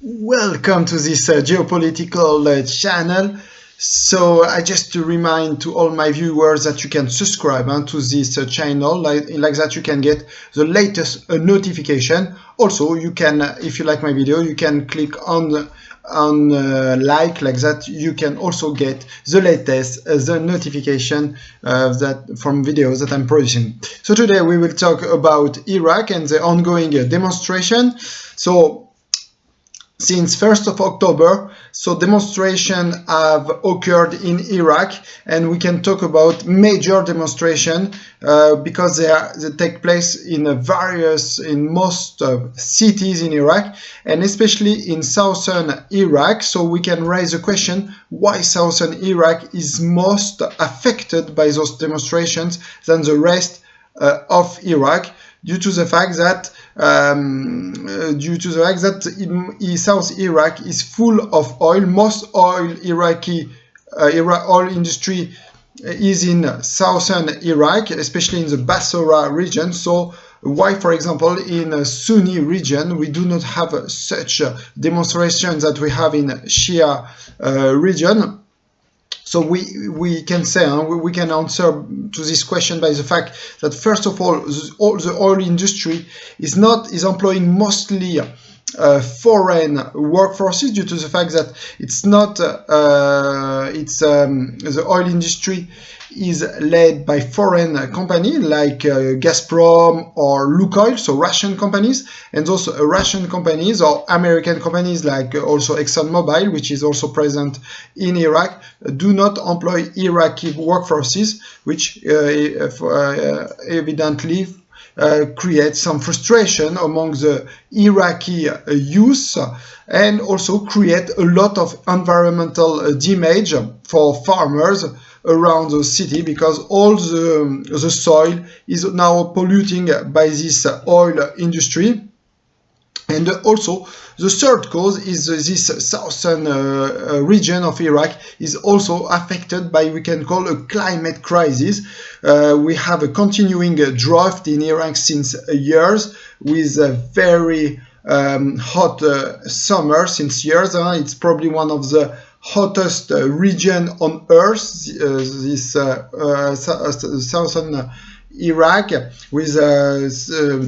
Welcome to this geopolitical channel. So I just to remind to all my viewers that you can subscribe to this channel, like that you can get the latest notification. Also, you can, if you like my video, you can click on like that. You can also get the latest the notification that from videos that I'm producing. So today we will talk about Iraq and the ongoing demonstration. So since 1st of October, so demonstrations have occurred in Iraq, and we can talk about major demonstration because they take place in most cities in Iraq, and especially in southern Iraq. So we can raise the question why southern Iraq is most affected by those demonstrations than the rest of Iraq, due to the fact that South Iraq is full of oil. Most Iraqi oil industry is in southern Iraq, especially in the Basra region. So why, for example, in Sunni region we do not have such demonstrations that we have in Shia region? So we can say, we can answer to this question by the fact that first of all the oil industry is employing mostly foreign workforces, due to the fact that it's not the oil industry is led by foreign companies like Gazprom or Lukoil, so Russian companies, and those Russian companies or American companies like also ExxonMobil, which is also present in Iraq, do not employ Iraqi workforces, which evidently creates some frustration among the Iraqi youth, and also create a lot of environmental damage for farmers around the city, because all the soil is now polluting by this oil industry. And also the third cause is this southern region of Iraq is also affected by, we can call, a climate crisis. We have a continuing drought in Iraq since years, with a very hot summer since years. It's probably one of the hottest region on earth, this southern Iraq, with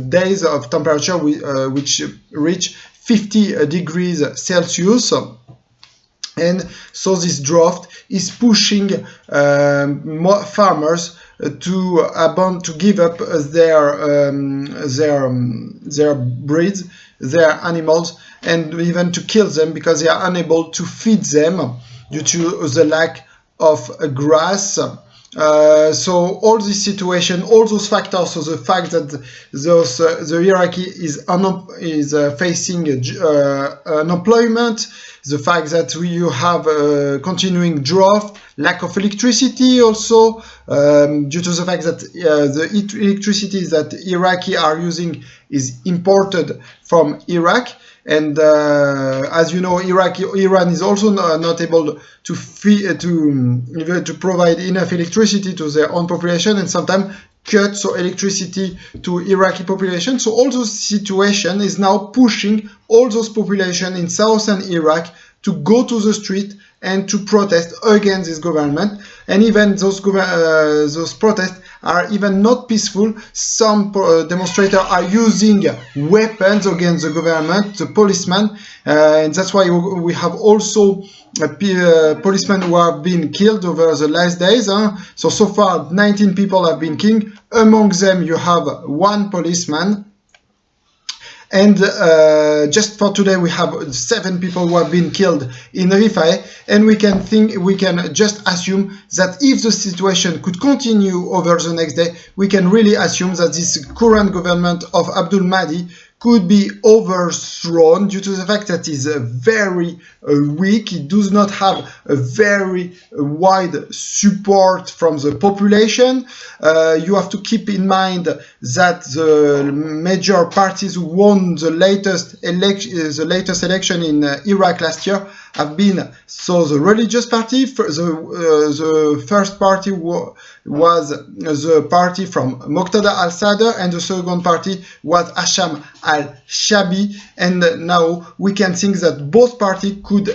days of temperature which reach 50 degrees Celsius. And so this drought is pushing farmers to give up their breeds, their animals, and even to kill them, because they are unable to feed them due to the lack of grass. So all this situation, all those factors, so the fact that the Iraqi is facing unemployment, the fact that you have a continuing drought, lack of electricity also, due to the fact that the electricity that Iraqi are using is imported from Iraq. And as you know, Iran is also not able to provide enough electricity to their own population, and sometimes cut so electricity to Iraqi population. So all those situation is now pushing all those population in southern Iraq to go to the street and to protest against this government. And even those protests are even not peaceful. Some demonstrators are using weapons against the government, the policemen, and that's why we have also policemen who have been killed over the last days. So far 19 people have been killed. Among them you have one policeman. And just for today, we have 7 people who have been killed in Rifai, and we can just assume that if the situation could continue over the next day, we can really assume that this current government of Abdul Mahdi could be overthrown, due to the fact that it is very weak. It does not have a very wide support from the population. You have to keep in mind that the major parties who won the latest election in Iraq last year have been the religious party. The first party was the party from Muqtada al-Sadr, and the second party was Hasham al-Shabi, and now we can think that both parties could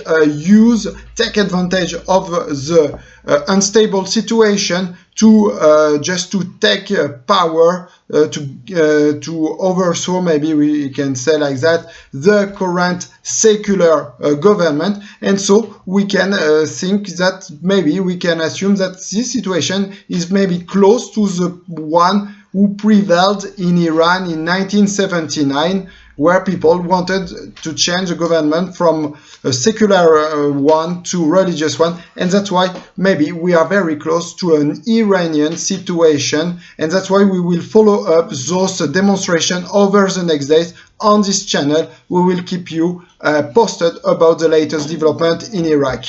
take advantage of the unstable situation to just to take power, to overthrow, maybe we can say like that, the current secular government. And so we can think that maybe we can assume that this situation is maybe close to the one who prevailed in Iran in 1979, where people wanted to change the government from a secular one to religious one. And that's why maybe we are very close to an Iranian situation, and that's why we will follow up those demonstrations over the next days on this channel. We will keep you posted about the latest development in Iraq.